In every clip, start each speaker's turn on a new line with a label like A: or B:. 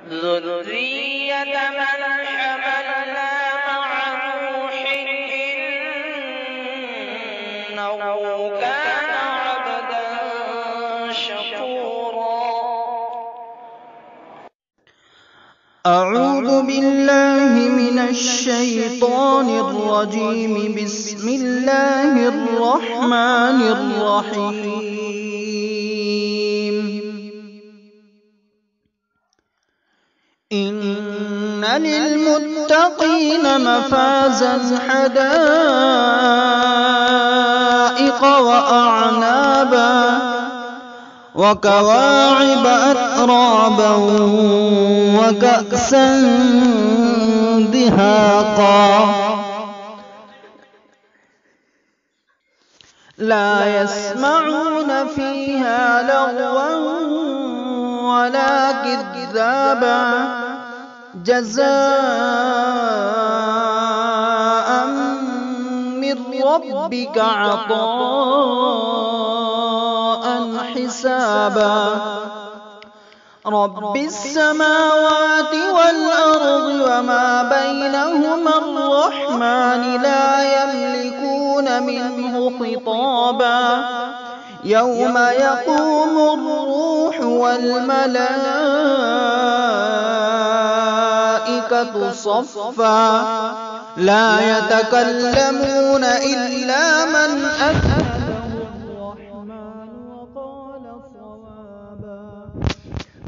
A: ذرية من حملنا مع نوح إنه كان عبدا شكورا.
B: أعوذ بالله من الشيطان الرجيم. بسم الله الرحمن الرحيم. إن للمتقين مفازا حدائق وأعنابا وكواعب أترابا وكأسا دهاقا لا يسمعون فيها لغوا ولا كذابا جزاء من ربك عطاء حسابا. رب السماوات والأرض وما بينهما الرحمن لا يملكون منه خطابا. يوم يقوم الروح والملائكة صفا لا يتكلمون إلا من أذن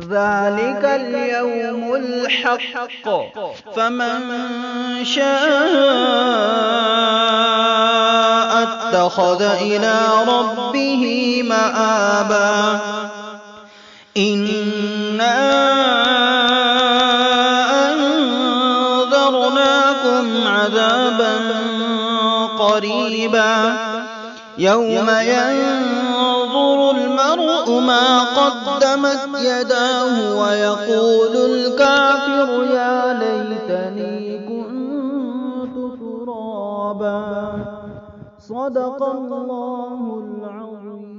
B: ذلك اليوم الحق فمن شاء اتخذ إلى ربه مآبا. إنا أنذرناكم عذابا قريبا يوم ينظر المرء ما قدمت يداه ويقول الكافر يا ليتني كنت ترابا. صدق الله العظيم.